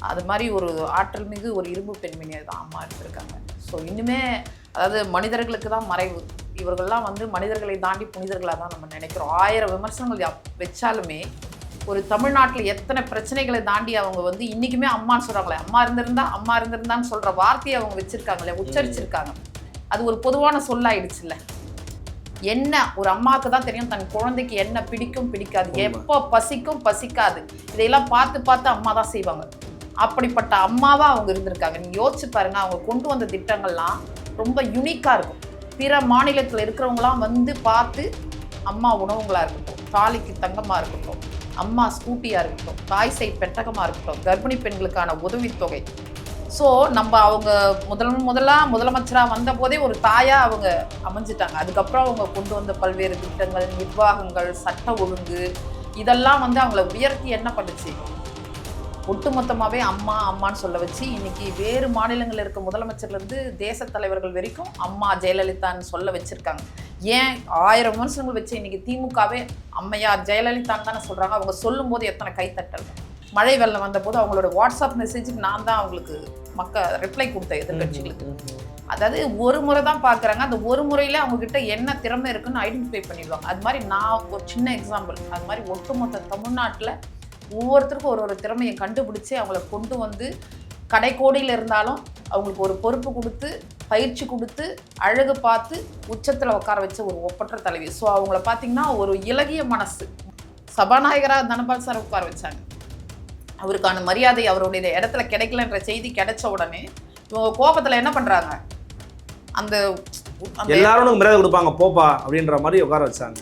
அது மாதிரி ஒரு ஆற்றல் மிகு ஒரு இரும்பு பெண்மணியை தான் அம்மா இருந்திருக்காங்க. ஸோ இன்னுமே அதாவது மனிதர்களுக்கு தான் மறைவு. இவர்கள்லாம் வந்து மனிதர்களை தாண்டி புனிதர்களாக தான் நம்ம நினைக்கிறோம். 1000 விமர்சனங்கள் வச்சாலுமே ஒரு தமிழ்நாட்டில் எத்தனை பிரச்சனைகளை தாண்டி அவங்க வந்து இன்றைக்குமே அம்மான்னு சொல்கிறாங்களே, அம்மா இருந்திருந்தான்னு சொல்கிற வார்த்தையை அவங்க வச்சுருக்காங்களே, உச்சரிச்சிருக்காங்க. அது ஒரு பொதுவான சொல்லாயிடுச்சுல்ல. என்ன ஒரு அம்மாவுக்கு தான் தெரியும் தன் குழந்தைக்கு என்ன பிடிக்கும் பிடிக்காது, எப்போ பசிக்கும் பசிக்காது, இதையெல்லாம் பார்த்து பார்த்து அம்மா தான் செய்வாங்க. அப்படிப்பட்ட அம்மாவாக அவங்க இருந்திருக்காங்க. நீங்கள் யோசிச்சு பாருங்கள், அவங்க கொண்டு வந்த திட்டங்கள்லாம் ரொம்ப யூனிக்காக இருக்கும். பிற மாநிலத்தில் இருக்கிறவங்களாம் வந்து பார்த்து அம்மா உணவுங்களாக இருக்கட்டும், தாலிக்கு தங்கமாக இருக்கட்டும், அம்மா ஸ்கூட்டியாக இருக்கட்டும், தாய்சை பெட்டகமாக இருக்கட்டும், கர்ப்பிணி பெண்களுக்கான உதவித்தொகை. ஸோ நம்ம அவங்க முதலமைச்சராக வந்த போதே ஒரு தாயாக அவங்க அமைஞ்சிட்டாங்க. அதுக்கப்புறம் அவங்க கொண்டு வந்த பல்வேறு திட்டங்கள், நிர்வாகங்கள், சட்ட ஒழுங்கு இதெல்லாம் வந்து அவங்கள உயர்த்தி என்ன பண்ணுச்சு, ஒட்டுமொத்தமாகவே அம்மான்னு சொல்ல வச்சு இன்னைக்கு வேறு மாநிலங்களில் இருக்க முதலமைச்சர்லேருந்து தேச தலைவர்கள் வரைக்கும் அம்மா ஜெயலலிதான்னு சொல்ல வச்சுருக்காங்க. ஏன் 1000 விமர்சனங்கள் வச்சு இன்னைக்கு திமுகவே அம்மையார் ஜெயலலிதான்னு தானே சொல்கிறாங்க. அவங்க சொல்லும் போது எத்தனை கைத்தட்டல். மழை வெள்ளம் வந்தபோது அவங்களோட வாட்ஸ்அப் மெசேஜுக்கு நான் தான் அவங்களுக்கு ரிப்ளை கொடுத்தேன் எதிர்கட்சிகளுக்கு. அதாவது ஒரு முறை தான் பார்க்குறாங்க, அந்த ஒரு முறையில் அவங்கக்கிட்ட என்ன திறமை இருக்குன்னு ஐடென்டிஃபை பண்ணிடுவாங்க. அது மாதிரி நான் ஒரு சின்ன எக்ஸாம்பிள், அது மாதிரி ஒட்டுமொத்த தமிழ்நாட்டில் ஒவ்வொருத்தருக்கும் ஒரு திறமையை கண்டுபிடிச்சி அவங்கள கொண்டு வந்து கடைக்கோடியில் இருந்தாலும் அவங்களுக்கு ஒரு பொறுப்பு கொடுத்து பயிற்சி கொடுத்து அழகு பார்த்து உச்சத்தில் உட்கார வச்ச ஒரு ஒப்பற்ற தலைவி. ஸோ அவங்கள பார்த்திங்கன்னா ஒரு இலகிய மனசு. சபாநாயகராக தனபால் சார் உட்கார வச்சாங்க. அவருக்கான மரியாதை அவருடைய இடத்துல கிடைக்கலன்ற செய்தி கிடைச்ச உடனே இவங்க கோபத்தில் என்ன பண்ணுறாங்க, அந்த எல்லாரும் மரியாதை கொடுப்பாங்க போப்பா அப்படின்ற மாதிரி உட்கார வச்சாங்க.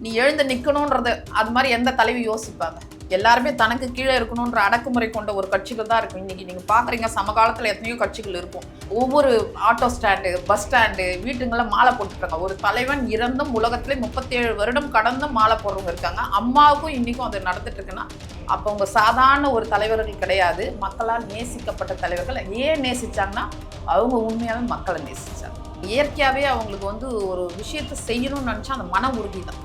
நீ எழுந்து நிற்கணுன்றது அது மாதிரி எந்த தலைவி யோசிப்பாங்க? எல்லாருமே தனக்கு கீழே இருக்கணுன்ற அடக்குமுறை கொண்ட ஒரு கட்சிகள் தான் இருக்கும். இன்னைக்கு நீங்கள் பார்க்குறீங்க, சமகாலத்தில் எத்தனையோ கட்சிகள் இருக்கும். ஒவ்வொரு ஆட்டோ ஸ்டாண்டு, பஸ் ஸ்டாண்டு, வீட்டுங்களில் மாலை போட்டுருக்காங்க. ஒரு தலைவன் இறந்தும் உலகத்திலே 37 வருடம் கடந்தும் மாலை போடுறவங்க இருக்காங்க. அம்மாவுக்கும் இன்றைக்கும் அது நடந்துட்டு இருக்குன்னா அப்போ அவங்க சாதாரண ஒரு தலைவர்கள் கிடையாது, மக்களால் நேசிக்கப்பட்ட தலைவர்கள். ஏன் நேசிச்சாங்கன்னா அவங்க உண்மையாகவே மக்களை நேசிச்சாங்க. இயற்கையாகவே அவங்களுக்கு வந்து ஒரு விஷயத்தை செய்யணும்னு நினச்சா அந்த மன உறுதி தான்.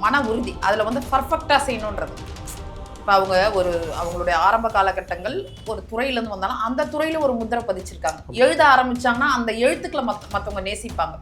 மன உறுதி அதில் வந்து பர்ஃபெக்டாக செய்யணுன்றது. இப்போ அவங்க அவங்களுடைய ஆரம்ப காலகட்டங்கள் ஒரு துறையிலேருந்து வந்தாலும் அந்த துறையில் ஒரு முத்திரை பதிச்சிருக்காங்க. எழுத ஆரம்பித்தாங்கன்னா அந்த எழுத்துக்களை மற்றவங்க நேசிப்பாங்க.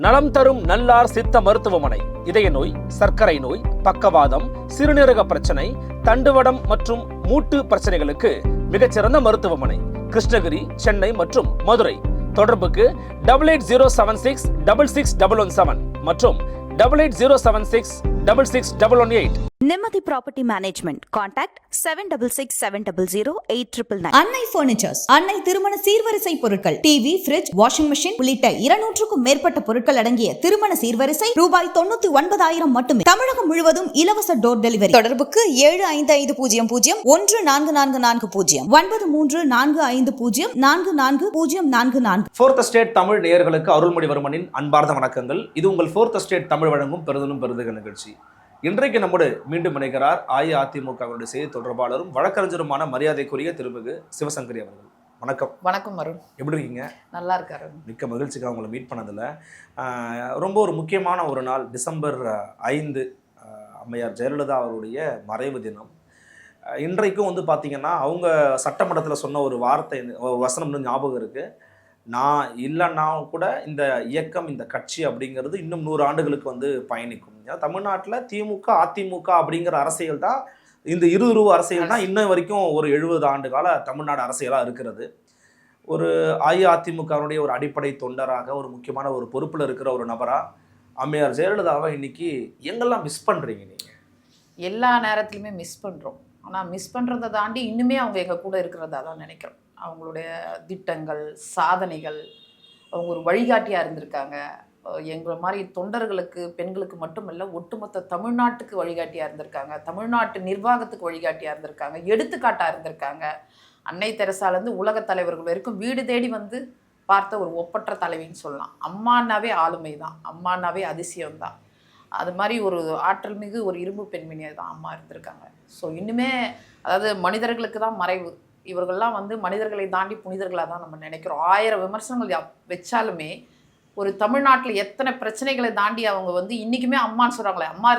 நலம் தரும் நல்லார் சித்த மருத்துவமனை இதய நோய், சர்க்கரை நோய், பக்கவாதம், சிறுநீரக பிரச்சனை, தண்டுவடம் மற்றும் மூட்டு பிரச்சனைகளுக்கு மிகச்சிறந்த மருத்துவமனை. கிருஷ்ணகிரி, சென்னை மற்றும் மதுரை. தொடர்புக்கு 8807666117 மற்றும் 8807666118. Nimati Property Management. Contact 7667008999. அன்னை பர்னிச்சர்ஸ், அன்னை திருமண சீர்வரிசை பொருட்கள், டிவி, ஃப்ரிட்ஜ், வாஷிங் மெஷின் உள்ளிட்ட 200க்கும் மேற்பட்ட பொருட்கள் அடங்கிய திருமண சீர்வரிசை ரூபாய் 99,000 மட்டுமே. தமிழகம் முழுவதும் இலவச டோர் டெலிவரி. தொடர்புக்கு 7550014440 9345044044. ஃபோர்த் ஸ்டேட் தமிழ் நேயர்களுக்கு அருள்மொழிவர்மனின் அன்பார்ந்த வணக்கங்கள். இது உங்கள் ஃபோர்த் ஸ்டேட் தமிழ் வழங்கும் பெருதலும் பெருதுக நிகழ்ச்சி. இன்றைக்கு நம்மோடு மீண்டும் இணைக்கிறார் அஇஅதிமுகவினுடைய செய்தி தொடர்பாளரும் வழக்கறிஞருமான மரியாதைக்குரிய திருமிகு சிவசங்கரி அவர்கள். வணக்கம். வணக்கம் அருண், எப்படி இருக்கீங்க? நல்லா இருக்காரு. மிக்க மகிழ்ச்சிக்காக உங்களை மீட் பண்ணதில். ரொம்ப ஒரு முக்கியமான ஒரு நாள், டிசம்பர் 5 அம்மையார் ஜெயலலிதா அவருடைய மறைவு தினம். இன்றைக்கும் வந்து பார்த்திங்கன்னா அவங்க சட்டமன்றத்தில் சொன்ன ஒரு வார்த்தை, ஒரு வசனம் ஞாபகம் இருக்குது. நான் இல்லைன்னா கூட இந்த இயக்கம், இந்த கட்சி அப்படிங்கிறது இன்னும் 100 ஆண்டுகளுக்கு வந்து பயணிக்கும். தமிழ்நாட்டில் திமுக அதிமுக அப்படிங்கிற அரசியல் தான், இந்த இருதுருவ அரசியல் தான் இன்னும் வரைக்கும் ஒரு 70 ஆண்டு கால தமிழ்நாடு அரசியலாக இருக்கிறது. ஒரு அஇஅதிமுகவுடைய ஒரு அடிப்படை தொண்டராக, ஒரு முக்கியமான ஒரு பொறுப்பில் இருக்கிற ஒரு நபராக அம்மையார் ஜெயலலிதாவை இன்னைக்கு எங்கெல்லாம் மிஸ் பண்ணுறீங்க நீங்கள்? எல்லா நேரத்துலையுமே மிஸ் பண்ணுறோம். ஆனால் மிஸ் பண்ணுறதை தாண்டி இன்னுமே அவங்க எங்கள் கூட இருக்கிறதா தான் நினைக்கிறோம். அவங்களுடைய திட்டங்கள், சாதனைகள், அவங்க ஒரு வழிகாட்டியாக இருந்திருக்காங்க. எங்களை மாதிரி தொண்டர்களுக்கு, பெண்களுக்கு மட்டுமல்ல, ஒட்டுமொத்த தமிழ்நாட்டுக்கு வழிகாட்டியாக இருந்திருக்காங்க. தமிழ்நாட்டு நிர்வாகத்துக்கு வழிகாட்டியாக இருந்திருக்காங்க. எடுத்துக்காட்டாக இருந்திருக்காங்க. அன்னை தெரசாலேருந்து உலக தலைவர்கள் வரைக்கும் வீடு தேடி வந்து பார்த்த ஒரு ஒப்பற்ற தலைவின்னு சொல்லலாம். அம்மானாவே ஆளுமை தான், அம்மானாவே அதிசயம்தான். அது மாதிரி ஒரு ஆற்றல் மிகு ஒரு இரும்பு பெண்மணியை தான் அம்மா இருந்திருக்காங்க. ஸோ இன்னுமே அதாவது மனிதர்களுக்கு தான் மறைவு. இவர்கள்லாம் வந்து மனிதர்களை தாண்டி புனிதர்களாக தான் நம்ம நினைக்கிறோம். 1000 விமர்சனங்கள் வச்சாலுமே ஒரு தமிழ்நாட்டில் எத்தனை பிரச்சனைகளை தாண்டி அவங்க வந்து இன்னைக்குமே அம்மான்னு சொல்றாங்களே, அம்மா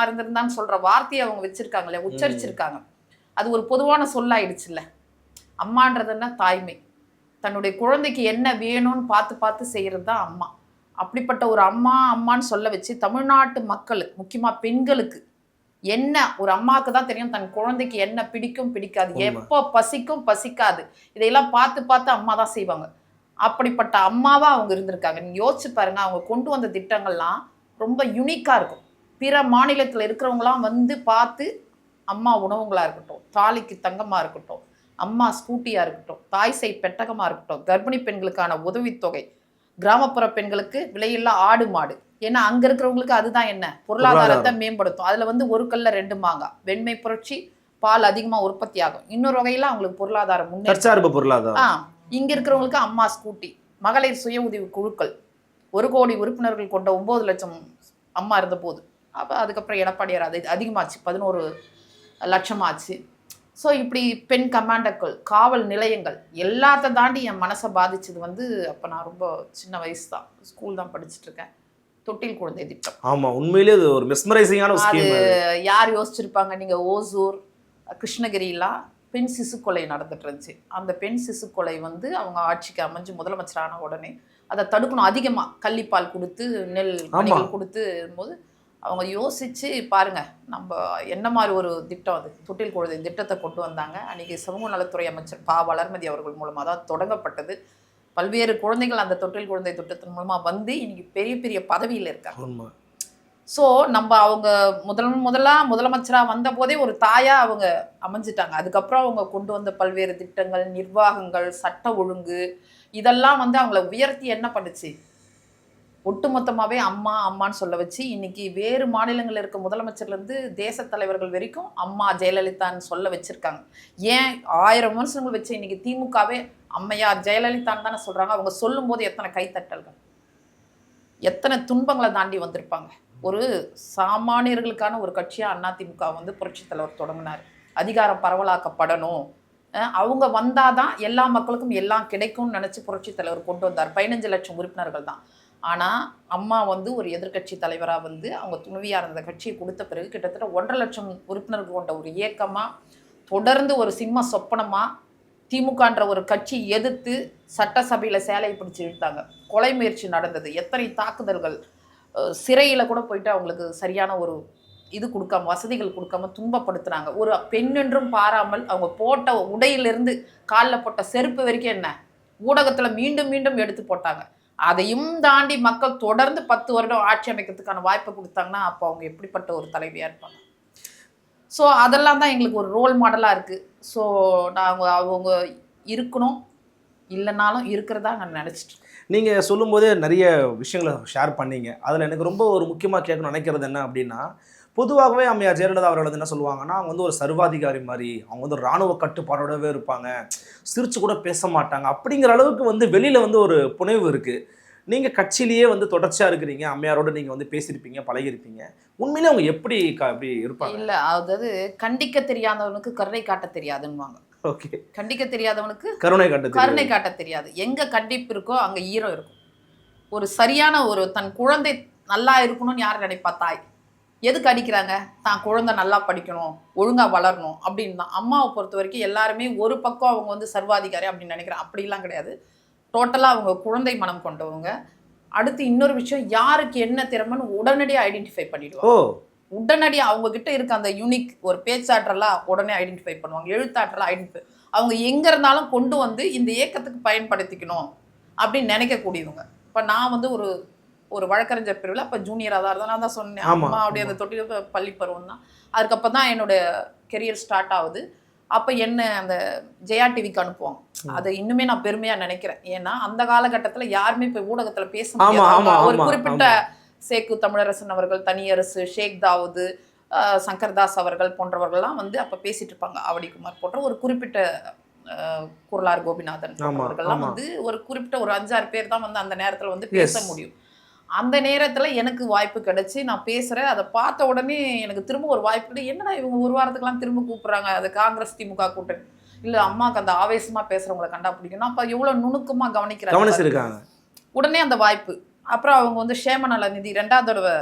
இருந்திருந்தான்னு சொல்ற வார்த்தையை அவங்க வச்சிருக்காங்களே, உச்சரிச்சிருக்காங்க. அது ஒரு பொதுவான சொல்லாயிடுச்சுல்ல. அம்மான்றதுன்னா தாய்மை. தன்னுடைய குழந்தைக்கு என்ன வேணும்னு பார்த்து பார்த்து செய்கிறது தான் அம்மா. அப்படிப்பட்ட ஒரு அம்மான்னு சொல்ல வச்சு தமிழ்நாட்டு மக்களுக்கு, முக்கியமாக பெண்களுக்கு, என்ன ஒரு அம்மாவுக்கு தான் தெரியும் தன் குழந்தைக்கு என்ன பிடிக்கும் பிடிக்காது, எப்போ பசிக்கும் பசிக்காது, இதையெல்லாம் பார்த்து பார்த்து அம்மா தான் செய்வாங்க. அப்படிப்பட்ட அம்மாவாக அவங்க இருந்திருக்காங்க. நீங்கள் யோசிச்சு பாருங்க, அவங்க கொண்டு வந்த திட்டங்கள்லாம் ரொம்ப யூனிக்காக இருக்கும். பிற மாநிலத்தில் இருக்கிறவங்களாம் வந்து பார்த்து அம்மா உணவுங்களாக இருக்கட்டும், தாலிக்கு தங்கமாக இருக்கட்டும், அம்மா ஸ்கூட்டியாக இருக்கட்டும், தாய் செய் பெட்டகமாக இருக்கட்டும், கர்ப்பிணி பெண்களுக்கான உதவித்தொகை, கிராமப்புற பெண்களுக்கு விலையில்லா ஆடு மாடு. ஏன்னா அங்கே இருக்கிறவங்களுக்கு அதுதான் என்ன பொருளாதாரத்தை மேம்படுத்தும். அதில் வந்து ஒரு கல்ல 2 மாங்காய், வெண்மை புரட்சி, பால் அதிகமாக உற்பத்தி ஆகும். இன்னொரு வகையில் அவங்களுக்கு பொருளாதாரம் முன்னேற்றம். இங்கே இருக்கிறவங்களுக்கு அம்மா ஸ்கூட்டி, மகளிர் சுய உதவி குழுக்கள், 1 கோடி உறுப்பினர்கள் கொண்ட 9 லட்சம் அம்மா இருந்த போது. அப்போ அதுக்கப்புறம் எடப்பாடியார் அது அதிகமாச்சு, 11 லட்சம் ஆச்சு. ஸோ இப்படி பெண் கமாண்டர்கள், காவல் நிலையங்கள் எல்லாத்த தாண்டி என் மனசை பாதிச்சது வந்து, அப்போ நான் ரொம்ப சின்ன வயசு தான், ஸ்கூல் தான் படிச்சுட்டு இருக்கேன், தொட்டில் குழந்தை திட்டம். ஆமாம், உண்மையிலேயே அது ஒரு மெஸ்மரைசிங்கான அது யார் யோசிச்சிருப்பாங்க? நீங்கள் ஓசூர், கிருஷ்ணகிரிலாம் பெண் சிசு கொலை நடந்துட்டு இருந்துச்சு. அந்த பெண் சிசு கொலை வந்து அவங்க ஆட்சிக்கு அமைஞ்சு முதலமைச்சரான உடனே அதை தடுக்கணும், அதிகமாக கள்ளிப்பால் கொடுத்து நெல் மணிகள் கொடுத்து போது அவங்க யோசிச்சு பாருங்க, நம்ம என்ன மாதிரி ஒரு திட்டம் அது, தொட்டில் குழந்தை திட்டத்தை கொண்டு வந்தாங்க. அன்றைக்கி சமூக நலத்துறை அமைச்சர் வளர்மதி அவர்கள் மூலமாக தான் தொடங்கப்பட்டது. பல்வேறு குழந்தைகள் அந்த தொட்டில் குழந்தை திட்டத்தின் மூலமாக வந்து இன்னைக்கு பெரிய பெரிய பதவியில் இருக்காங்க. ஸோ நம்ம அவங்க முதலமைச்சராக வந்த போதே ஒரு தாயாக அவங்க அமைஞ்சிட்டாங்க. அதுக்கப்புறம் அவங்க கொண்டு வந்த பல்வேறு திட்டங்கள், நிர்வாகங்கள், சட்ட ஒழுங்கு, இதெல்லாம் வந்து அவங்கள உயர்த்தி என்ன பண்ணுச்சு, ஒட்டுமொத்தமாகவே அம்மான்னு சொல்ல வச்சு இன்னைக்கு வேறு மாநிலங்களில் இருக்க முதலமைச்சர்லேருந்து தேச தலைவர்கள் வரைக்கும் அம்மா ஜெயலலிதான்னு சொல்ல வச்சுருக்காங்க. ஏன் 1000 விமர்சனங்கள் வச்சு இன்னைக்கு திமுகவே அம்மையார் ஜெயலலிதான்னு தானே சொல்கிறாங்க. அவங்க சொல்லும்போது எத்தனை கைத்தட்டல்கள், எத்தனை துன்பங்களை தாண்டி வந்திருப்பாங்க. ஒரு சாமானியர்களுக்கான ஒரு கட்சியாக அதிமுக வந்து புரட்சித் தலைவர் தொடங்கினார். அதிகாரம் பரவலாக்கப்படணும், அவங்க வந்தாதான் எல்லா மக்களுக்கும் எல்லாம் கிடைக்கும்னு நினச்சி புரட்சித் தலைவர் கொண்டு வந்தார். 15 லட்சம் உறுப்பினர்கள் தான். ஆனால் அம்மா வந்து ஒரு எதிர்கட்சி தலைவராக வந்து அவங்க துணைவியாக இருந்த கட்சியை கொடுத்த பிறகு கிட்டத்தட்ட 1.5 லட்சம் உறுப்பினர்கள் கொண்ட ஒரு இயக்கமாக தொடர்ந்து ஒரு சிம்ம சொப்பனமாக திமுகன்ற ஒரு கட்சி எதிர்த்து சட்டசபையில் சேலை பிடிச்சி இழுத்தாங்க. கொலை முயற்சி நடந்தது, எத்தனை தாக்குதல்கள், சிறையில் கூட போயிட்டு அவங்களுக்கு சரியான ஒரு இது கொடுக்காம, வசதிகள் கொடுக்காம துன்பப்படுத்துனாங்க. ஒரு பெண் என்றும் பாராமல் அவங்க போட்ட உடையிலிருந்து காலில் போட்ட செருப்பு வரைக்கும் என்ன ஊடகத்தில் மீண்டும் மீண்டும் எடுத்து போட்டாங்க. அதையும் தாண்டி மக்கள் தொடர்ந்து 10 வருடம் ஆட்சி அமைக்கிறதுக்கான வாய்ப்பை கொடுத்தாங்கன்னா அப்போ அவங்க எப்படிப்பட்ட ஒரு தலைவியாக இருப்பாங்க. ஸோ அதெல்லாம் தான் எங்களுக்கு ஒரு ரோல் மாடலாக இருக்குது. ஸோ நாங்கள் அவங்க இருக்கணும், இல்லைனாலும் இருக்கிறதா நான் நினச்சிட்டு. நீங்கள் சொல்லும்போதே நிறைய விஷயங்களை ஷேர் பண்ணீங்க. அதில் எனக்கு ரொம்ப ஒரு முக்கியமாக கேட்கணும்னு நினைக்கிறது என்ன அப்படின்னா, பொதுவாகவே அம்மையார் ஜெயலலிதா அவர்கள் வந்து என்ன சொல்லுவாங்கன்னா, அவங்க வந்து ஒரு சர்வாதிகாரி மாதிரி, அவங்க வந்து ஒரு இராணுவ கட்டுப்பாடோடவே இருப்பாங்க, சிரிச்சு கூட பேச மாட்டாங்க, அப்படிங்கிற அளவுக்கு வந்து வெளியில் வந்து ஒரு புனைவு இருக்குது. நீங்கள் கட்சியிலேயே வந்து தொடர்ச்சியாக இருக்கிறீங்க, அம்மையாரோடு நீங்கள் வந்து பேசியிருப்பீங்க, பழகிருப்பீங்க. உண்மையிலே அவங்க எப்படி இருப்பாங்க? இல்லை, அதாவது கண்டிக்க தெரியாதவனுக்கு கருணை காட்ட தெரியாதுன்னுவாங்க. ஓகே, கண்டிக்க தெரியாதவனுக்கு கருணை காட்ட தெரியாது. எங்கே கண்டிப்பு இருக்கோ அங்கே ஈரம் இருக்கும். ஒரு சரியான ஒரு தன் குழந்தை நல்லா இருக்கணும்னு யார் நினைப்பா? தாய். எதுக்கு அடிக்கிறாங்க? தான் குழந்தை நல்லா படிக்கணும், ஒழுங்காக வளரணும் அப்படின்னு தான். அம்மாவை பொறுத்த வரைக்கும் எல்லாருமே ஒரு பக்கம் அவங்க வந்து சர்வாதிகாரி அப்படின்னு நினைக்கிறேன். அப்படிலாம் கிடையாது. டோட்டலாக அவங்க குழந்தை மனம் கொண்டவங்க. அடுத்து இன்னொரு விஷயம், யாருக்கு என்ன திறமைன்னு உடனடியாக ஐடென்டிஃபை பண்ணிடுவாங்க. உடனடியாக அவங்கக்கிட்ட இருக்க அந்த யூனிக் ஒரு பேச்சாற்றலாம் உடனே ஐடென்டிஃபை பண்ணுவாங்க, எழுத்தாற்றலாம் ஐடென்டிஃபை, அவங்க எங்கே இருந்தாலும் கொண்டு வந்து இந்த இயக்கத்துக்கு பயன்படுத்திக்கணும் அப்படின்னு நினைக்கக்கூடியவங்க. இப்போ நான் வந்து ஒரு வழக்கறிஞர் பிரிவில் அப்போ ஜூனியராக தான் இருந்தேன். நான் தான் சொன்னேன், அம்மா அப்படி அந்த தொட்டில் பள்ளி பருவம் தான். அதுக்கப்புறம் தான் என்னோடய கெரியர் ஸ்டார்ட் ஆகுது. அப்போ என்ன அந்த ஜெயா டிவிக்கு அனுப்புவாங்க. அதை இன்னுமே நான் பெருமையாக நினைக்கிறேன். ஏன்னா அந்த காலகட்டத்தில் யாருமே இப்போ ஊடகத்தில் பேச முடியாது. ஒரு குறிப்பிட்ட சேக்கு தமிழரசன் அவர்கள், தனியரசு, ஷேக் தாவூது, சங்கர்தாஸ் அவர்கள் போன்றவர்கள்லாம் வந்து அப்போ பேசிட்டு இருப்பாங்க. ஆவடிக்குமார் போன்ற ஒரு குறிப்பிட்ட குரலார் கோபிநாதன் அவர்கள்லாம் வந்து ஒரு குறிப்பிட்ட ஒரு 5-6 பேர் தான் வந்து அந்த நேரத்தில் வந்து பேச முடியும். அந்த நேரத்தில் எனக்கு வாய்ப்பு கிடைச்சி நான் பேசுகிறேன். அதை பார்த்த உடனே எனக்கு திரும்ப ஒரு வாய்ப்பு, என்னடா இவங்க ஒரு வாரத்துக்குலாம் திரும்ப கூப்பிட்றாங்க, அது காங்கிரஸ் திமுக கூட்டணி இல்லை, அம்மாவுக்கு அந்த ஆவேசமாக பேசுகிறவங்களை கண்டா பிடிக்கணும். அப்போ எவ்வளோ நுணுக்கமாக கவனிக்கிறாங்க. உடனே அந்த வாய்ப்பு அப்புறம் அவங்க வந்து சேமநல நிதி 2வது தடவை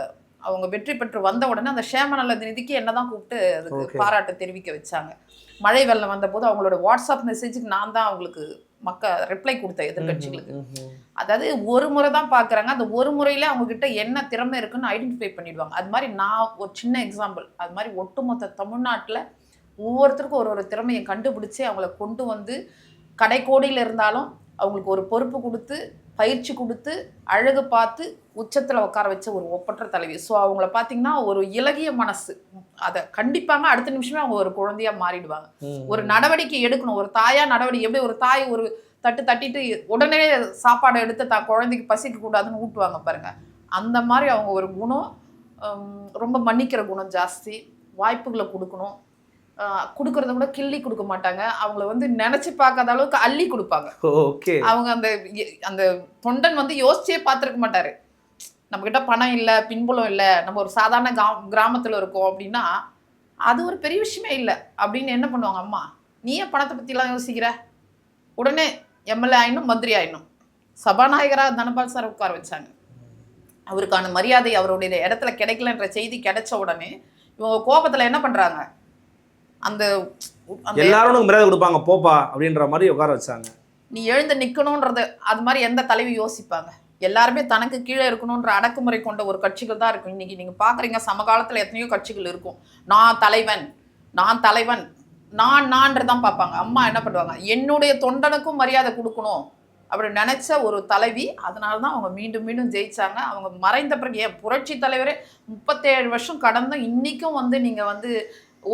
அவங்க வெற்றி பெற்று வந்த உடனே அந்த சேமநல நிதிக்கு என்னதான் கூப்பிட்டு அதுக்கு பாராட்டு தெரிவிக்க வச்சாங்க. மழை வெள்ளம் வந்தபோது அவங்களோட வாட்ஸ்அப் மெசேஜுக்கு நான் தான் அவங்களுக்கு ரிப்ளை கொடுத்தேன் எதிர்கட்சிகளுக்கு. அதாவது ஒரு முறை தான் பார்க்குறாங்க, அந்த ஒரு முறையில அவங்க கிட்ட என்ன திறமை இருக்குன்னு ஐடென்டிஃபை பண்ணிடுவாங்க. அது மாதிரி நான் ஒரு சின்ன எக்ஸாம்பிள், அது மாதிரி ஒட்டுமொத்த தமிழ்நாட்டில் ஒவ்வொருத்தருக்கும் ஒரு திறமையை கண்டுபிடிச்சி அவங்கள கொண்டு வந்து கடைக்கோடியில் இருந்தாலும் அவங்களுக்கு ஒரு பொறுப்பு கொடுத்து பயிற்சி கொடுத்து அழகு பார்த்து உச்சத்தில் உட்கார வச்ச ஒரு ஒப்பற்ற தலைவி. ஸோ அவங்கள பார்த்தீங்கன்னா ஒரு இலகிய மனசு, அதை கண்டிப்பாங்க அடுத்த நிமிஷமே அவங்க ஒரு குழந்தையா மாறிடுவாங்க. ஒரு நடவடிக்கை எடுக்கணும், ஒரு தாயா நடவடிக்கை, எப்படி ஒரு தாய் ஒரு தட்டிட்டு உடனே சாப்பாடை எடுத்து தான் குழந்தைக்கு பசிக்க கூடாதுன்னு ஊட்டுவாங்க பாருங்க, அந்த மாதிரி அவங்க ஒரு குணம். ரொம்ப மன்னிக்கிற குணம் ஜாஸ்தி, வாய்ப்புகளை கொடுக்கணும், கொடுக்கறத கூட கிள்ளி கொடுக்க மாட்டாங்க, அவங்கள வந்து நினைச்சு பார்க்காத அளவுக்கு அள்ளி கொடுப்பாங்க. அவங்க அந்த தொண்டன் வந்து யோசிச்சே பார்த்துருக்க மாட்டாரு, நம்ம கிட்ட பணம் இல்லை பின்புலம் இல்லை, நம்ம ஒரு சாதாரண கிராமத்துல இருக்கோம் அப்படின்னா அது ஒரு பெரிய விஷயமே இல்லை அப்படின்னு என்ன பண்ணுவாங்க, அம்மா நீ ஏன் பணத்தை பத்திலாம் யோசிக்கிற, உடனே எம்எல்ஏ ஆயினும் மந்திரி ஆயினும் சபாநாயகராக தனபால் சார் உட்கார வச்சாங்க. அவருக்கான மரியாதை அவருடைய இடத்துல கிடைக்கலன்ற செய்தி கிடைச்ச உடனே இவங்க கோபத்துல என்ன பண்றாங்க, அந்த எல்லாரும் மரியாதை கொடுப்பாங்க போப்பா அப்படின்ற மாதிரி உட்கார வச்சாங்க. நீ எழுந்து நிக்கணும்ன்றது அது மாதிரி எந்த தலைவி யோசிப்பாங்க, எல்லாருமே தனக்கு கீழே இருக்கணும்ன்ற அடக்குமுறை கொண்ட ஒரு கட்சிகள் தான் இருக்கும். இன்னைக்கு நீங்க பாக்குறீங்க, சமகாலத்துல எத்தனையோ கட்சிகள் இருக்கும், நான் தலைவன் நான்றதான் பார்ப்பாங்க. அம்மா என்ன பண்ணுவாங்க, என்னுடைய தொண்டனுக்கும் மரியாதை கொடுக்கணும் அப்படி நினைச்ச ஒரு தலைவி. அதனாலதான் அவங்க மீண்டும் மீண்டும் ஜெயிச்சாங்க. அவங்க மறைந்த பிறகு ஏன் புரட்சி தலைவரே 37 வருஷம் கடந்தும் இன்னைக்கும் வந்து நீங்க வந்து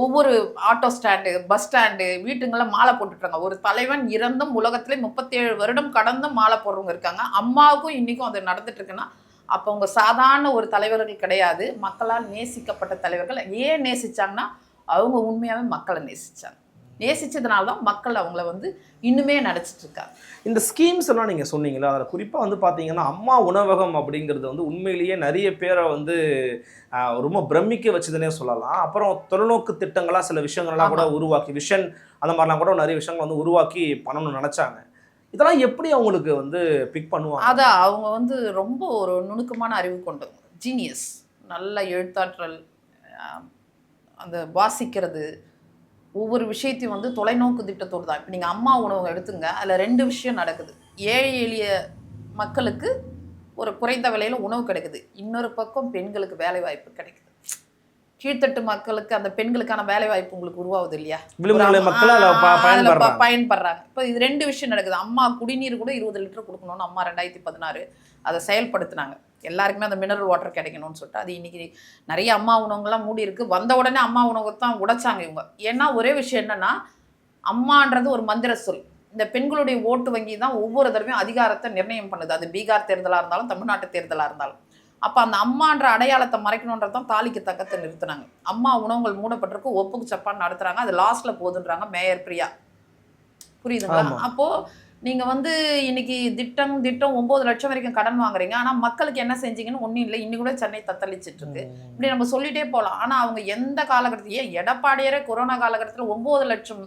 ஒவ்வொரு ஆட்டோ ஸ்டாண்டு பஸ் ஸ்டாண்டு வீட்டுங்களை மாலை போட்டுட்றாங்க. ஒரு தலைவன் இறந்தும் உலகத்திலே 37 வருடம் கடந்தும் மாலை போடுறவங்க இருக்காங்க. அம்மாவுக்கும் இன்னைக்கும் அது நடந்துட்டு இருக்குன்னா அப்போ அவங்க சாதாரண ஒரு தலைவர்கள் கிடையாது, மக்களால் நேசிக்கப்பட்ட தலைவர்கள். ஏன் நேசிச்சாங்கன்னா அவங்க உண்மையாகவே மக்களை நேசிச்சதுனால தான் மக்கள் அவங்கள வந்து இன்னுமே நினச்சிட்டு இருக்காங்க. இந்த ஸ்கீம்ஸ் எல்லாம் நீங்கள் சொன்னீங்களா, அதில் குறிப்பாக வந்து பார்த்தீங்கன்னா அம்மா உணவகம் அப்படிங்கிறது வந்து உண்மையிலேயே நிறைய பேரை வந்து ரொம்ப பிரமிக்க வச்சதுன்னே சொல்லலாம். அப்புறம் தொலைநோக்கு திட்டங்களாக சில விஷயங்கள்லாம் கூட உருவாக்கி விஷன் அந்த மாதிரிலாம் கூட நிறைய விஷயங்கள் வந்து உருவாக்கி பண்ணணும்னு நினச்சாங்க. இதெல்லாம் எப்படி அவங்களுக்கு வந்து பிக் பண்ணுவாங்க? அதான் அவங்க வந்து ரொம்ப ஒரு நுணுக்கமான அறிவு கொண்டவங்க, ஜீனியஸ், நல்ல எழுத்தாற்றல், அந்த வாசிக்கிறது, ஒவ்வொரு விஷயத்தையும் வந்து தொலைநோக்கு திட்டத்தோடு தான். இப்போ நீங்கள் அம்மா உணவு எடுத்துங்க, அதில் 2 விஷயம் நடக்குது. ஏழை எளிய மக்களுக்கு ஒரு குறைந்த விலையில் உணவு கிடைக்குது, இன்னொரு பக்கம் பெண்களுக்கு வேலை வாய்ப்பு கிடைக்குது. கீழ்த்தட்டு மக்களுக்கு அந்த பெண்களுக்கான வேலை வாய்ப்பு உங்களுக்கு உருவாகுது இல்லையா, பயன்படுறாங்க. இப்போ இது 2 விஷயம் நடக்குது. அம்மா குடிநீர் கூட 20 லிட்டர் கொடுக்கணும்னு அம்மா 2016 அதை செயல்படுத்தினாங்க. எல்லாருக்குமே அந்த மினரல் வாட்டர் கிடைக்கணும்னு சொல்லிட்டு அது இன்னைக்கு நிறைய அம்மா உணவுங்கள்லாம் மூடி இருக்கு. வந்த உடனே அம்மா உணவு தான் உடைச்சாங்க இவங்க. ஏன்னா ஒரே விஷயம் என்னன்னா, அம்மான்றது ஒரு மந்திர சொல். இந்த பெண்களுடைய ஓட்டு வங்கி தான் ஒவ்வொரு தடவையும் அதிகாரத்தை நிர்ணயம் பண்ணுது. அது பீகார் தேர்தலாக இருந்தாலும் தமிழ்நாட்டு தேர்தலாக இருந்தாலும். அப்போ அந்த அம்மான்ற அடையாளத்தை மறைக்கணுன்றது தான் தாலிக்கு தக்கத்தை நிறுத்தினாங்க. அம்மா உணவுகள் மூடப்பட்டிருக்கு, ஒப்புக்கு சப்பான்னு நடத்துறாங்க, அது லாஸ்ட்ல போதுன்றாங்க மேயர் பிரியா. புரியுதுங்களா? அப்போ நீங்க வந்து இன்னைக்கு திட்டம் 9 லட்சம் வரைக்கும் கடன் வாங்குறீங்க, ஆனா மக்களுக்கு என்ன செஞ்சீங்கன்னு ஒன்றும் இல்லை. இன்னி கூட சென்னை தத்தளிச்சிட்டு இருக்கு. இப்படி நம்ம சொல்லிட்டே போகலாம். ஆனா அவங்க எந்த காலகட்டத்திலேயே எடப்பாடியாரே கொரோனா காலகட்டத்தில் 9 லட்சம்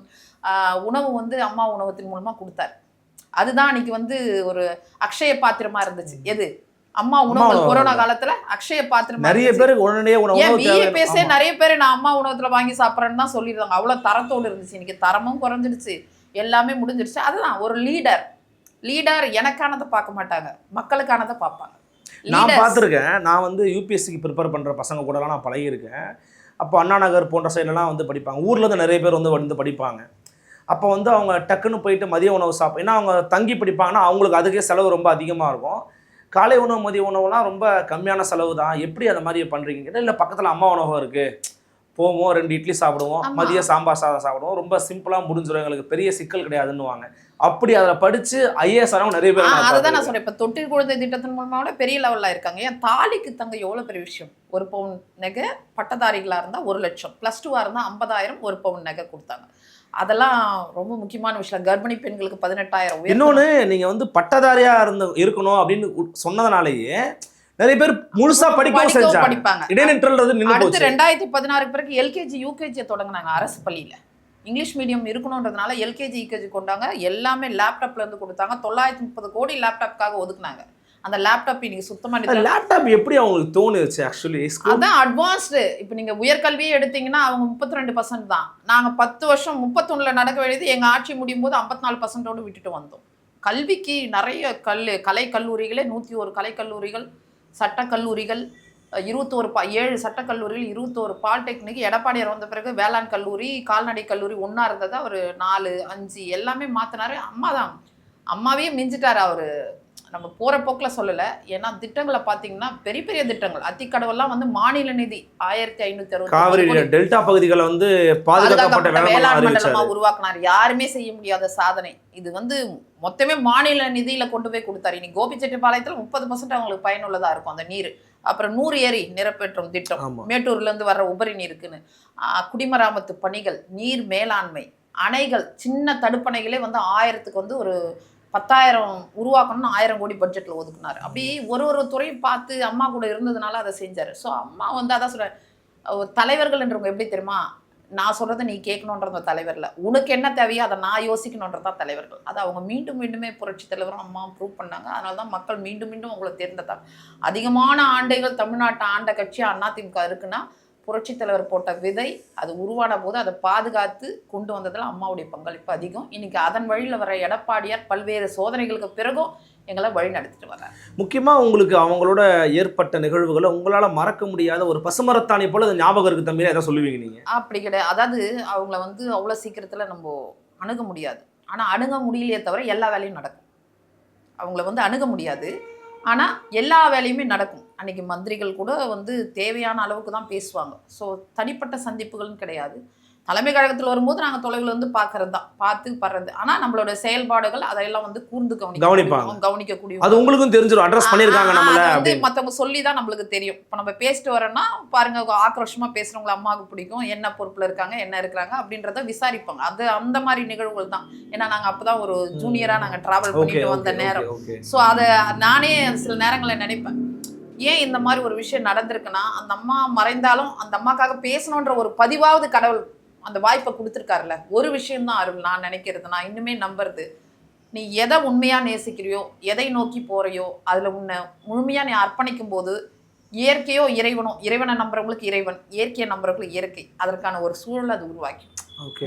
உணவு வந்து அம்மா உணவகத்தின் மூலமா கொடுத்தாரு. அதுதான் அன்னைக்கு வந்து ஒரு அக்ஷய பாத்திரமா இருந்துச்சு. எது அம்மா உணவு கொரோனா காலத்துல அக்ஷய பாத்திரம். நிறைய பேருக்கு உடனே பேச நிறைய பேர் நான் அம்மா உணவகத்துல வாங்கி சாப்பிட்றேன்னு தான் சொல்லிடுறாங்க. அவ்வளவு தரத்தோடு இருந்துச்சு. இன்னைக்கு தரமும் குறைஞ்சிடுச்சு, எல்லாமே முடிஞ்சிருச்சு. அதுதான் ஒரு லீடர் எனக்கானதை பார்க்க மாட்டாங்க, மக்களுக்கானதை பார்ப்பாங்க. நான் பார்த்துருக்கேன். நான் வந்து யூபிஎஸ்சிக்கு ப்ரிப்பேர் பண்ணுற பசங்க கூடலாம் நான் பழகியிருக்கேன். அப்போ அண்ணா நகர் போன்ற சைட்லலாம் வந்து படிப்பாங்க. ஊர்லேருந்து நிறைய பேர் வந்து படிப்பாங்க. அப்போ வந்து அவங்க டக்குன்னு போயிட்டு மதிய உணவு ஏன்னா அவங்க தங்கி படிப்பாங்கன்னா அவங்களுக்கு அதுக்கே செலவு ரொம்ப அதிகமாக இருக்கும். காலை உணவு மதிய உணவுலாம் ரொம்ப கம்மியான செலவு தான், எப்படி அதை மாதிரி பண்ணுறீங்க? இல்லை பக்கத்தில் அம்மா உணவகம் இருக்குது, போவோம் 2 இட்லி சாப்பிடுவோம், மதிய சாம்பார் சாதம் சாப்பிடுவோம், ரொம்ப சிம்பிளாக முடிஞ்சிடும், எங்களுக்கு பெரிய சிக்கல் கிடையாதுன்னுவாங்க. அப்படி அதில் படித்து ஐஏஎஸ் ஆனவங்க நிறைய பேர். அதுதான் நான் சொல்றேன். இப்போ தொட்டில் குழந்தை திட்டத்தின் மூலமா கூட பெரிய லெவலில் இருக்காங்க. ஏன் தாலிக்கு தங்க எவ்வளோ பெரிய விஷயம். 1 பவுன் நகை பட்டதாரிகளாக இருந்தால் 1 லட்சம், +2 இருந்தால் 50,000 1 பவுன் நகை கொடுத்தாங்க. அதெல்லாம் ரொம்ப முக்கியமான விஷயம். கர்ப்பிணி பெண்களுக்கு 18,000. இன்னொன்று, நீங்கள் வந்து பட்டதாரியாக இருக்கணும் அப்படின்னு சொன்னதுனாலேயே நிறைய பேர் முழுசா படிப்பாங்க. இடைநிற்றல்ன்றது நின்னு போச்சு. 2016 பிறகு எல்கேஜி யூகேஜி தொடங்கினாங்க அரசு பள்ளியில. இங்கிலீஷ் மீடியம் இருக்கணுன்றதுனால எல்கேஜி யூகேஜி கொண்டாங்க. எல்லாமே லேப்டாப்ல இருந்து கொடுத்தாங்க. 930 கோடி லேப்டாப்காக ஒதுக்குனாங்க. அந்த லேப்டாப் இன்னைக்கு சுத்தமாக லேப்டாப் எப்படி அவங்களுக்கு தோணுச்சு ஆக்சுவலி? அதான் அட்வான்ஸ்டு. இப்போ நீங்கள் உயர்கல்வியே எடுத்தீங்கன்னா அவங்க 32% தான். நாங்கள் 10 வருஷம் 31 நடக்க வேண்டியது எங்கள் ஆட்சி முடியும் போது 54% விட்டுட்டு வந்தோம். கல்விக்கு நிறைய கலை கல்லூரிகளே 101 கலைக்கல்லூரிகள், சட்டக்கல்லூரிகள், 7 சட்டக்கல்லூரிகள், 21 பாலிடெக்னிக். எடப்பாடியார் வந்த பிறகு வேளாண் கல்லூரி, கால்நடை கல்லூரி ஒன்றா இருந்ததா அவர் 4, 5 எல்லாமே மாற்றினாரு. அம்மாவே மிஞ்சிட்டார் அவர். நம்ம போகிற போக்கில் சொல்லலை. ஏன்னா திட்டங்களை பார்த்தீங்கன்னா பெரிய பெரிய திட்டங்கள். அத்திக்கடவெல்லாம் வந்து மாநில நிதி 1560 காவிரி டெல்டா பகுதிகளை வந்து பாதுகாக்கப்பட்ட வேளாண் மண்டலமாக உருவாக்குனார். யாருமே செய்ய முடியாத சாதனை இது. வந்து மொத்தமே மாநில நிதியில் கொண்டு போய் கொடுத்தாரு. இன்னைக்கு கோபிச்செட்டிப்பாளையத்தில் 30% அவங்களுக்கு பயனுள்ளதாக இருக்கும் அந்த நீர். அப்புறம் 100 ஏரி நிரப்பேற்றும் திட்டம், மேட்டூர்லேருந்து வர்ற உபரி நீருக்குன்னு. குடிமராமத்து பணிகள், நீர் மேலாண்மை, அணைகள், சின்ன தடுப்பணைகளே வந்து 1000க்கு வந்து ஒரு 10,000 உருவாக்கணும்னு 1000 கோடி பட்ஜெட்டில் ஒதுக்குனார். அப்படி ஒரு துறையும் பார்த்து அம்மா கூட இருந்ததுனால அதை செஞ்சார். ஸோ அம்மா வந்து அதான் சொல்கிறேன், தலைவர்கள் என்றவங்க எப்படி தெரியுமா, நான் சொல்கிறத நீ கேட்கணுன்றத தலைவரில், உனக்கு என்ன தேவையோ அதை நான் யோசிக்கணுன்றதான் தலைவர்கள். அதை அவங்க மீண்டுமே புரட்சி தலைவரும் அம்மாவும் ப்ரூவ் பண்ணாங்க. அதனால தான் மக்கள் மீண்டும் அவங்களை தேர்ந்தெடுத்தாங்க. அதிகமான ஆண்டுகள் தமிழ்நாட்டை ஆண்ட கட்சி அதிமுக இருக்குன்னா புரட்சி தலைவர் போட்ட விதை அது உருவான போது அதை பாதுகாத்து கொண்டு வந்ததில் அம்மாவுடைய பங்களிப்பு அதிகம். இன்னைக்கு அதன் வழியில் வர எடப்பாடியார் பல்வேறு சோதனைகளுக்கு பிறகும் எங்களை வழி நடத்திட்டு வர்றாங்க. முக்கியமாக உங்களுக்கு அவங்களோட ஏற்பட்ட நிகழ்வுகளை உங்களால் மறக்க முடியாத ஒரு பசுமரத்தாணி போல அது ஞாபகம் இருக்கு தம்பி, எதாவது சொல்லுவீங்க நீங்கள்? அப்படி கிடையாது. அதாவது அவங்கள வந்து அவ்வளோ சீக்கிரத்தில் நம்ம அணுக முடியாது. ஆனால் அணுக முடியலையே தவிர எல்லா வேலையும் நடக்கும். அவங்கள வந்து அணுக முடியாது, ஆனால் எல்லா வேலையுமே நடக்கும். அன்றைக்கி மந்திரிகள் கூட வந்து தேவையான அளவுக்கு தான் பேசுவாங்க. ஸோ தனிப்பட்ட சந்திப்புகள்னு கிடையாது. தலைமை கழகத்தில் வரும்போது நாங்கள் தொலைவில் வந்து பார்க்கறது தான், பார்த்து படுறது. ஆனால் நம்மளோட செயல்பாடுகள் அதையெல்லாம் வந்து கூர்ந்து கவனிக்கக்கூடிய அது உங்களுக்கும் தெரிஞ்சிடும், அட்ரஸ் பண்ணியிருக்காங்க நம்மள வந்து மற்றவங்க சொல்லி தான் நம்மளுக்கு தெரியும். இப்போ நம்ம பேசிட்டு வரோன்னா பாருங்க, ஆக்ரோஷமாக பேசுகிறவங்கள அம்மாவுக்கு பிடிக்கும், என்ன பொறுப்பில் இருக்காங்க, என்ன இருக்கிறாங்க அப்படின்றத விசாரிப்பாங்க. அது அந்த மாதிரி நிகழ்வுகள் தான். ஏன்னா நாங்கள் அப்போ தான் ஒரு ஜூனியராக நாங்கள் ட்ராவல் பண்ணிட்டு வந்த நேரம். ஸோ அதை நானே சில நேரங்களில் நினைப்பேன், ஏன் இந்த மாதிரி ஒரு விஷயம் நடந்திருக்குன்னா, அந்த அம்மா மறைந்தாலும் அந்த அம்மாக்காக பேசணுன்ற ஒரு பதிவாவது கடவுள் அந்த வாய்ப்பை கொடுத்துருக்காருல்ல. ஒரு விஷயம்தான் அருள் நான் நினைக்கிறது, நான் இன்னுமே நம்புறது, நீ எதை உண்மையாக நேசிக்கிறியோ, எதை நோக்கி போகிறையோ, அதில் உன்னை முழுமையாக நீ அர்ப்பணிக்கும் போது இயற்கையோ இறைவனோ, இறைவனை நம்புறவங்களுக்கு இறைவன், இயற்கையை நம்புறவங்களுக்கு இயற்கை, அதற்கான ஒரு சூழல் அது உருவாக்கி.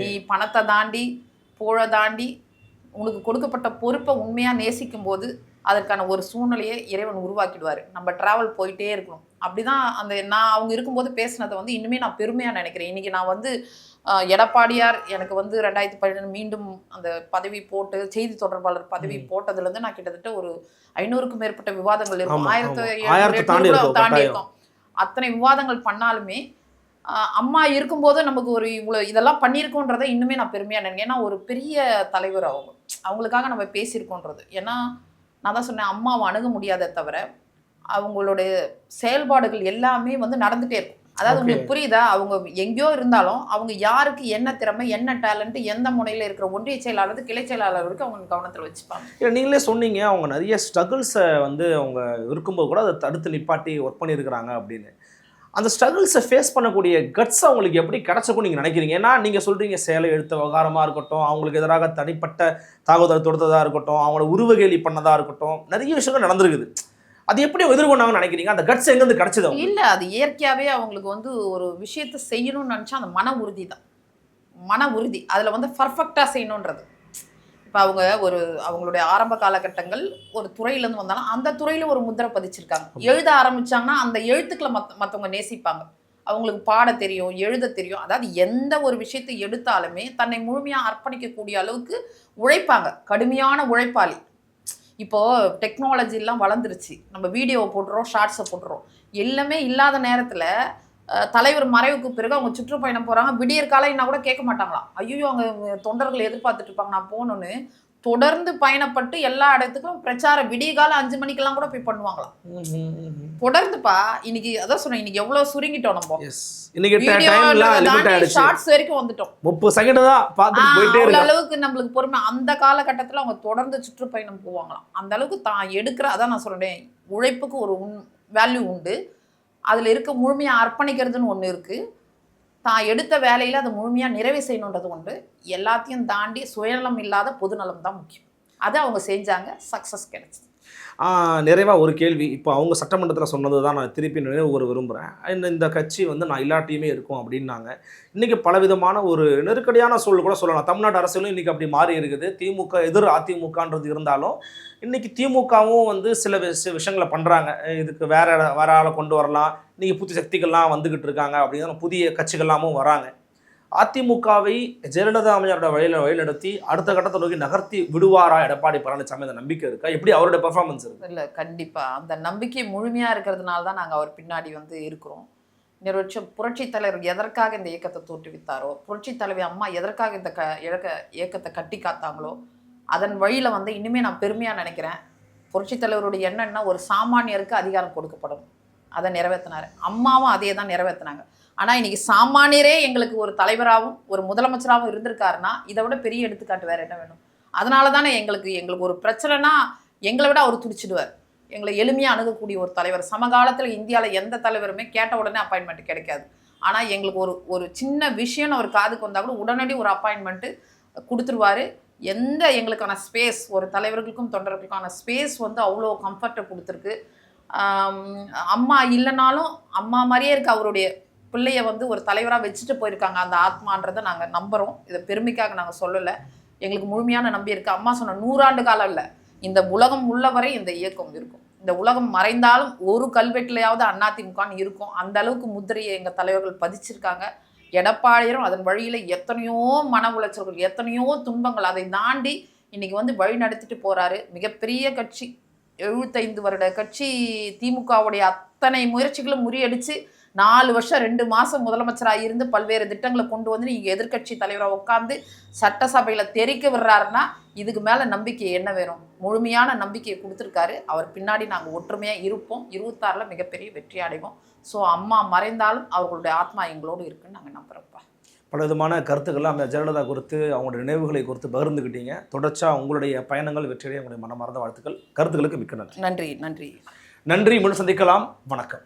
நீ பணத்தை தாண்டி புகழை தாண்டி உனக்கு கொடுக்கப்பட்ட பொறுப்பை உண்மையாக நேசிக்கும் போது அதற்கான ஒரு சூழ்நிலையை இறைவன் உருவாக்கிடுவார். நம்ம ட்ராவல் போயிட்டே இருக்கணும். அப்படிதான் அந்த நான் அவங்க இருக்கும்போது பேசினதை வந்து இன்னுமே நான் பெருமையாக நினைக்கிறேன். இன்றைக்கி நான் வந்து எடப்பாடியார் எனக்கு வந்து 2017 மீண்டும் அந்த பதவி போட்டு செய்தி தொடர்பாளர் பதவி போட்டதுலேருந்து நான் கிட்டத்தட்ட ஒரு 500க்கும் மேற்பட்ட விவாதங்கள் இருக்கும். 1700 தாண்டி இருக்கும். அத்தனை விவாதங்கள் பண்ணாலுமே அம்மா இருக்கும்போது நமக்கு ஒரு இவ்வளோ இதெல்லாம் பண்ணியிருக்கோன்றதை இன்னுமே நான் பெருமையாக நினைக்கிறேன். ஏன்னா ஒரு பெரிய தலைவர் அவங்களுக்காக நம்ம பேசியிருக்கோன்றது. ஏன்னா நான் தான் சொன்னேன், அம்மாவை அணுக முடியாத தவிர அவங்களுடைய செயல்பாடுகள் எல்லாமே வந்து நடந்துகிட்டே இருக்கும். அதாவது உங்களுக்கு புரியுதா, அவங்க எங்கேயோ இருந்தாலும் அவங்க யாருக்கு என்ன திறமை, என்ன டேலண்ட், எந்த முனையில் இருக்கிற ஒன்றிய செயலாளர் கிளை செயலாளர் வரைக்கும் அவங்க கவனத்தில் வச்சுப்பாங்க. நீங்களே சொன்னீங்க அவங்க நிறைய ஸ்ட்ரகிள்ஸை வந்து அவங்க இருக்கும்போது கூட அதை தடுத்து நிப்பாட்டி ஒர்க் பண்ணியிருக்கிறாங்க அப்படின்னு. அந்த ஸ்ட்ரகிள்ஸை ஃபேஸ் பண்ணக்கூடிய கட்ஸ் அவங்களுக்கு எப்படி கிடைச்சக்கும் நீங்கள் நினைக்கிறீங்க? ஏன்னா நீங்கள் சொல்கிறீங்க சேலை எடுத்த விவகாரமாக இருக்கட்டும், அவங்களுக்கு எதிராக தனிப்பட்ட தாக்குதல் தொடுத்ததாக இருக்கட்டும், அவங்கள உருவகேலி பண்ணதாக இருக்கட்டும், நிறைய விஷயங்கள் நடந்திருக்குது. அது எப்படி எதிர்கொண்டாங்கன்னு நினைக்கிறீங்க? அந்த கட்ஸ் எங்கேருந்து கிடைச்சது? இல்லை, அது இயற்கையாகவே அவங்களுக்கு வந்து ஒரு விஷயத்தை செய்யணும்னு நினச்சா அந்த மன உறுதி தான். மன உறுதி அதில் வந்து பர்ஃபெக்டாக செய்யணுன்றது. இப்போ அவங்களுடைய ஆரம்ப காலகட்டங்கள் ஒரு துறையிலேருந்து வந்தாலும் அந்த துறையில் ஒரு முத்திரை பதிச்சிருக்காங்க. எழுத ஆரம்பித்தாங்கன்னா அந்த எழுத்துக்களை மற்றவங்க நேசிப்பாங்க. அவங்களுக்கு பாட தெரியும், எழுத தெரியும். அதாவது எந்த ஒரு விஷயத்தை எடுத்தாலுமே தன்னை முழுமையாக அர்ப்பணிக்கக்கூடிய அளவுக்கு உழைப்பாங்க. கடுமையான உழைப்பாளி. இப்போது டெக்னாலஜிலாம் வளர்ந்துருச்சு. நம்ம வீடியோவை போட்டுறோம், ஷார்ட்ஸை போட்டுறோம். எல்லாமே இல்லாத நேரத்தில் தலைவர் மறைவுக்கு பிறகு அவங்க சுற்றுப்பயணம் போகிறாங்க. விடியற் காலைன்னா கூட கேட்க மாட்டாங்களாம். ஐயோ அவங்க தொண்டர்கள் எதிர்பார்த்துட்டு இருப்பாங்க நான் போகணுன்னு. தொடர்ந்து பயணப்பட்டு எல்லா இடத்துக்கும் பிரச்சாரம் விடிய காலம் 5 மணிக்கெல்லாம் கூட போய் பண்ணுவாங்களாம். தொடர்ந்துப்பா. இன்னைக்கு அதான் சொன்னேன், இன்னைக்கு எவ்வளவு சுருங்கிட்டோம். நம்ம ஷார்ட்ஸ் வரைக்கும் வந்துட்டோம். 30 செகண்ட் தான் பார்த்துட்டு போயிட்டே இருக்க அளவுக்கு நம்மளுக்கு பொறுமை. அந்த காலகட்டத்தில் அவங்க தொடர்ந்து சுற்றுப்பயணம் போவாங்களாம். அந்த அளவுக்கு தான் எடுக்கிற, அதான் நான் சொல்றேன், உழைப்புக்கு ஒரு வேல்யூ உண்டு. அதில் இருக்க முழுமையாக அர்ப்பணிக்கிறதுன்னு ஒன்று இருக்குது. தான் எடுத்த வேலையில் அதை முழுமையாக நிறைவு செய்யணுன்றது ஒன்று. எல்லாத்தையும் தாண்டி சுயநலம் இல்லாத பொதுநலம் தான் முக்கியம். அதை அவங்க செஞ்சாங்க, சக்ஸஸ் கிடைச்சிது. நிறைவாக ஒரு கேள்வி, இப்போ அவங்க சட்டமன்றத்தில் சொன்னது தான் நான் திருப்பி நினைவு கூற விரும்புகிறேன். இந்த கட்சி வந்து நான் இல்லாட்டியுமே இருக்கும் அப்படின்னாங்க. இன்றைக்கி பலவிதமான ஒரு நெருக்கடியான சூழல் கூட சொல்லலாம். தமிழ்நாடு அரசியலும் இன்றைக்கி அப்படி மாறி இருக்குது. திமுக எதிர் அதிமுகன்றது இருந்தாலும் இன்றைக்கி திமுகவும் வந்து சில விஷயங்களை பண்ணுறாங்க. இதுக்கு வேற ஆளை கொண்டு வரலாம், இன்றைக்கி புதிய சக்திகள்லாம் வந்துக்கிட்டு இருக்காங்க அப்படிங்கிற புதிய கட்சிகள்லாமும் வராங்க. அதிமுகவை ஜெயலலிதா அம்மையாரோட வழிநடத்தி அடுத்த கட்டத்தை நோக்கி நகர்த்தி விடுவாரா எடப்பாடி பழனிசாமி? அந்த நம்பிக்கை இருக்கா? எப்படி அவருடைய பெர்ஃபார்மன்ஸ் இருக்கு? இல்லை, கண்டிப்பாக அந்த நம்பிக்கை முழுமையாக இருக்கிறதுனால தான் நாங்கள் அவர் பின்னாடி வந்து இருக்கிறோம். இன்னொரு வருஷம் புரட்சித் தலைவர் எதற்காக இந்த இயக்கத்தை தோற்றுவித்தாரோ, புரட்சித் தலைவி அம்மா எதற்காக இந்த இயக்கத்தை கட்டி காத்தாங்களோ, அதன் வழியில் வந்து இன்னுமே நான் பெருமையாக நினைக்கிறேன். புரட்சித் தலைவருடைய எண்ணம்னா ஒரு சாமானியருக்கு அதிகாரம் கொடுக்கப்படும், அதை நிறைவேற்றினார். அம்மாவும் அதே தான் நிறைவேற்றினாங்க. ஆனால் இன்றைக்கி சாமானியரே எங்களுக்கு ஒரு தலைவராகவும் ஒரு முதலமைச்சராகவும் இருந்திருக்காருன்னா இதை விட பெரிய எடுத்துக்காட்டு வேறு என்ன வேணும்? அதனால தானே எங்களுக்கு ஒரு பிரச்சனைனா எங்களை விட அவர் துடிச்சிடுவார். எங்களை எளிமையாக அணுகக்கூடிய ஒரு தலைவர். சமகாலத்தில் இந்தியாவில் எந்த தலைவருமே கேட்ட உடனே அப்பாயின்மெண்ட் கிடைக்காது. ஆனால் எங்களுக்கு ஒரு சின்ன விஷயம்னு ஒரு காதுக்கு வந்தால் கூட உடனடி ஒரு அப்பாயின்மெண்ட்டு கொடுத்துருவார். எங்களுக்கான ஸ்பேஸ், ஒரு தலைவர்களுக்கும் தொண்டர்களுக்கான ஸ்பேஸ் வந்து அவ்வளோ கம்ஃபர்ட்டை கொடுத்துருக்கு. அம்மா இல்லைனாலும் அம்மா மாதிரியே இருக்க அவருடைய பிள்ளைய வந்து ஒரு தலைவராக வச்சுட்டு போயிருக்காங்க அந்த ஆத்மான்றதை நாங்கள் நம்புகிறோம். இதை பெருமைக்காக நாங்கள் சொல்லலை, எங்களுக்கு முழுமையான நம்பி இருக்குது. அம்மா சொன்ன 100 ஆண்டு காலம் இல்லை, இந்த உலகம் உள்ளவரை இந்த இயக்கம் இருக்கும். இந்த உலகம் மறைந்தாலும் ஒரு கல்வெட்டிலையாவது அதிமுகன்னு இருக்கும். அந்த அளவுக்கு முத்திரையை எங்கள் தலைவர்கள் பதிச்சிருக்காங்க. எடப்பாடியரும் அதன் வழியில் எத்தனையோ மன உளைச்சல்கள், எத்தனையோ துன்பங்கள், அதை தாண்டி இன்னைக்கு வந்து வழி நடத்திட்டு போகிறாரு. மிகப்பெரிய கட்சி, 75 வருட கட்சி திமுகவுடைய அத்தனை முயற்சிகளும் முறியடித்து 4 வருஷம் 2 மாதம் முதலமைச்சராக இருந்து பல்வேறு திட்டங்களை கொண்டு வந்து நீங்கள் எதிர்கட்சி தலைவராக உட்காந்து சட்டசபையில் தெரிக்க விடுறாருன்னா இதுக்கு மேலே நம்பிக்கை என்ன வேணும்? முழுமையான நம்பிக்கையை கொடுத்துருக்காரு. அவர் பின்னாடி நாங்கள் ஒற்றுமையாக இருப்போம். 26 மிகப்பெரிய வெற்றி அடைவோம். ஸோ அம்மா மறைந்தாலும் அவர்களுடைய ஆத்மா எங்களோடு இருக்குன்னு நாங்கள் நம்புகிறோம்ப்பா. பல விதமான கருத்துக்கள்லாம் அந்த ஜெயலலிதா குறித்து, அவங்களுடைய நினைவுகளை குறித்து பகிர்ந்துக்கிட்டீங்க. தொடர்ச்சியாக உங்களுடைய பயணங்கள் வெற்றியடைய உங்களுடைய மனமார்ந்த வாழ்த்துக்கள். கருத்துக்களுக்கு மிக்க நன்றி. நன்றி. நன்றி. மீண்டும் சந்திக்கலாம். வணக்கம்.